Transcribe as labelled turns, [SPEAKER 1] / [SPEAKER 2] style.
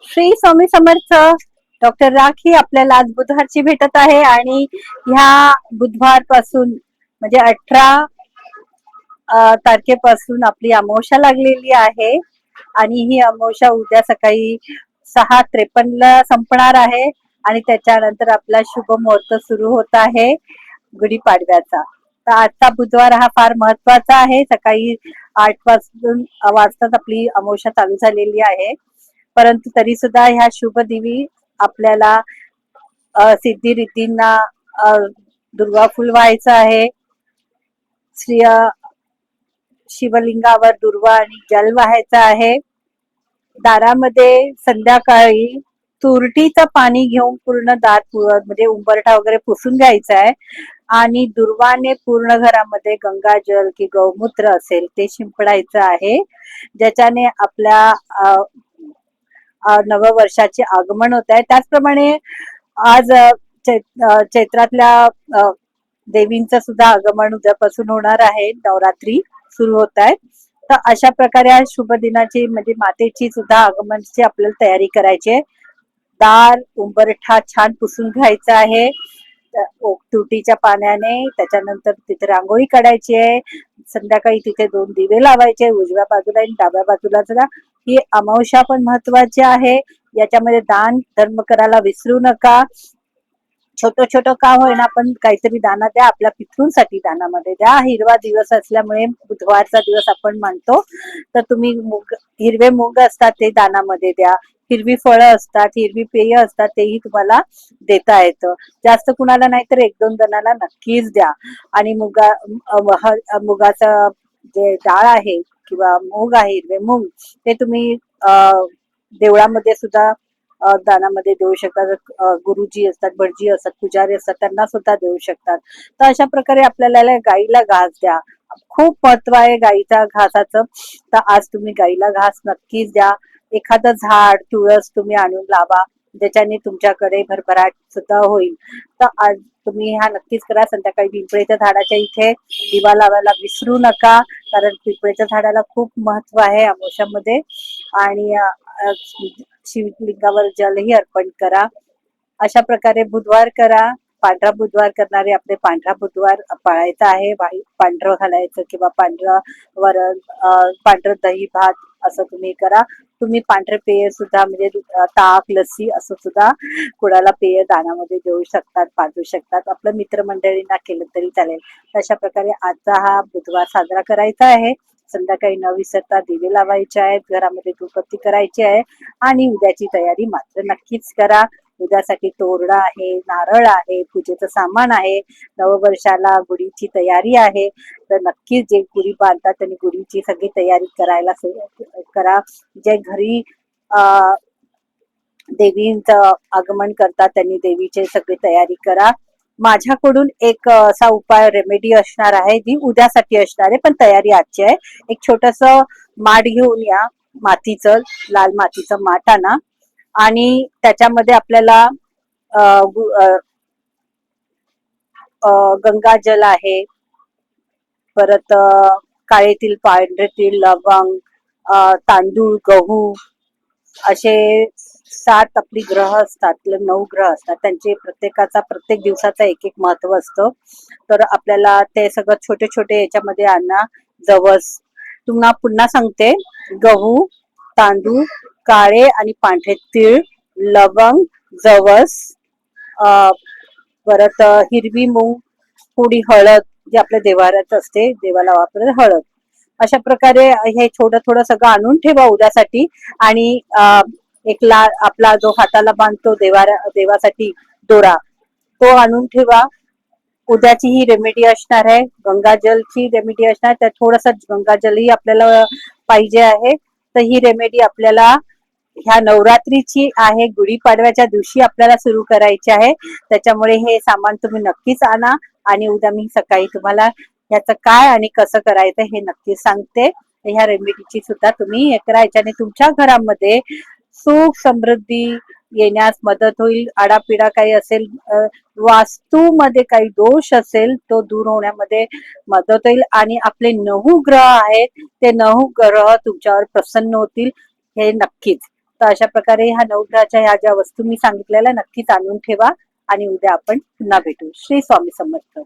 [SPEAKER 1] Shri Swami Samarth. Doctor rakhi आपल्याला आज बुधवारची भेटत आहे आणि ह्या बुधवार पासून म्हणजे 18 तारखेपासून आपली अमावस्या लागलेली आहे आणि ही अमावस्या उद्या सकाळी 6:53 ला संपणार आहे आणि त्याच्यानंतर आपला शुभ मुहूर्त सुरू होत आहे गुढीपाडव्याचा. तर आजचा बुधवार हा फार महत्वाचा आहे. सकाळी 8 वाजून वाजताच आपली अमावस्या चालू झालेली आहे, परंतु तरी सुद्धा ह्या शुभ दिवी आपल्याला सिद्धी रिद्धींना दुर्वा फुल व्हायचं आहे. श्री शिवलिंगावर दुर्वा आणि जल व्हायचा आहे. दारामध्ये संध्याकाळी तुरटीचं पाणी घेऊन पूर्ण दार म्हणजे उंबरठा वगैरे पुसून घ्यायचा आहे आणि दुर्वाने पूर्ण घरामध्ये गंगाजल की गौमूत्र असेल ते शिंपडायचं आहे, ज्याच्याने आपल्या नववर्षाचे आगमन होत आहे. त्याचप्रमाणे आज चैत्रातल्या देवींचं सुद्धा आगमन उद्यापासून होणार आहे. नवरात्री सुरू होत आहे. तर अशा प्रकारे आज शुभ दिनाची म्हणजे मातेची सुद्धा आगमनाची आपल्याला तयारी करायची आहे. दार उंबरठा छान पुसून घ्यायचा आहे तुटीच्या पाण्याने. त्याच्यानंतर तिथे रांगोळी काढायची आहे. संध्याकाळी तिथे 2 दिवे लावायचे, उजव्या बाजूला आणि डाव्या बाजूला. जरा ही अमावस्या पण महत्वाची आहे. याच्यामध्ये दान धर्म करायला विसरू नका. छोटं छोटं काम होईना पण काहीतरी दाना द्या. आपल्या पितृंसाठी दानामध्ये द्या. हिरवा दिवस असल्यामुळे बुधवारचा दिवस आपण मानतो, तर तुम्ही हिरवे मूग असतात ते दानामध्ये द्या. हिरवी फळं असतात, हिरवी पेय असतात, तेही तुम्हाला देता येतं. जास्त कुणाला नाही तर 1-2 जणांना नक्कीच द्या. आणि मुगाचं जे डाळ आहे किंवा मूग आहे, हिरवे मूग, ते तुम्ही देवळामध्ये सुद्धा दानामध्ये देऊ शकतात. गुरुजी असतात, भटजी असतात, पुजारी असतात, त्यांना सुद्धा देऊ शकतात. तर अशा प्रकारे आपल्याला गाईला घास द्या. खूप महत्व आहे गाईच्या घासाचं. तर आज तुम्ही गाईला घास नक्कीच द्या. एखादं झाड तुळस तुम्ही आणून लावा, ज्याच्याने तुमच्याकडे भरभराट सुद्धा होईल. तर आज तुम्ही हा नक्कीच करा. संध्याकाळी पिंपळेच्या झाडाच्या इथे दिवा लावायला विसरू नका, कारण पिंपळेच्या झाडाला खूप महत्व आहे अमावस्यामध्ये. आणि शिवलिंगावर जलही अर्पण करा. अशा प्रकारे बुधवार करा. पांढरा बुधवार करणारे आपले पांढरा बुधवार पाळायचा आहे. पांढरं घालायचं किंवा पांढरं वरण, पांढरं दही भात असं तुम्ही करा. तुम्ही पांढरे पेय सुद्धा म्हणजे ताक लस्सी असं सुद्धा कुणाला पेय दानामध्ये देऊ शकतात, पाजू शकतात. आपल्या मित्रमंडळींना केलं तरी चालेल. अशा प्रकारे आजचा हा बुधवार साजरा करायचा आहे. संध्याकाळी न विसरता दिवे लावायचे आहेत, घरामध्ये धूपबत्ती करायची आहे आणि उद्याची तयारी मात्र नक्कीच करा. उद्यासाठी तोरणं आहे, नारळ आहे, पूजेचं सामान आहे, नववर्षाला गुढीची तयारी आहे. तर नक्कीच जे गुढी बांधतात त्यांनी गुढीची सगळी तयारी करायला करा. जे घरी देवींचं आगमन करतात त्यांनी देवीची सगळी तयारी करा. माझ्याकडून एक असा उपाय रेमेडी असणार आहे, जी उद्यासाठी असणार आहे, पण तयारी आजची आहे. एक छोटस माठ घेऊन या, मातीचं, लाल मातीचं माठ आणा आणि त्याच्यामध्ये आपल्याला गंगाजल आहे, परत काळे तीळ, पांढरे तीळ, लवंग, तांदूळ, गहू असे 7 आपली ग्रह असतात, 9 ग्रह असतात, त्यांचे प्रत्येकाचा प्रत्येक दिवसाचा एक एक महत्व असतं. तर आपल्याला ते सगळं छोटे छोटे याच्यामध्ये आणा. जवस, तुम्हाला पुन्हा सांगते, गहू, तांदूळ, काळे आणि पांढरे तीळ, लवंग, जवस, परत हिरवी मूग, थोडी हळद जी आपल्या देवाऱ्यात असते, देवाला वापरत हळद. अशा प्रकारे हे थोडं थोडं सगळं आणून ठेवा उद्यासाठी. आणि एक आपला जो हाताला बांधतो देवासाठी दोरा, तो आणून ठेवा. उद्याची ही रेमेडी असणार आहे. गंगाजलची रेमेडी असणार, त्यात थोडस गंगाजलही आपल्याला पाहिजे आहे. तर ही रेमेडी आपल्याला ह्या नवरात्रीची आहे, गुढीपाडव्याच्या दिवशी आपल्याला सुरू करायची आहे. त्याच्यामुळे हे सामान तुम्ही नक्कीच आणा आणि उद्या मी सकाळी तुम्हाला याचं काय आणि कसं करायचं हे नक्की सांगते. ह्या रेमेडीची सुद्धा तुम्ही हे करायचे आणि तुमच्या घरामध्ये सुख समृद्धी येण्यास मदत होईल. आडापिडा काही असेल, वास्तूमध्ये काही दोष असेल, तो दूर होण्यामध्ये मदत होईल. आणि आपले 9 ग्रह आहेत, ते 9 ग्रह तुमच्यावर प्रसन्न होतील, हे नक्कीच. तर अशा प्रकारे ह्या नवग्रहाच्या ह्या ज्या वस्तू मी सांगितलेल्या नक्कीच आणून ठेवा आणि उद्या आपण पुन्हा भेटू. श्री स्वामी समर्थ.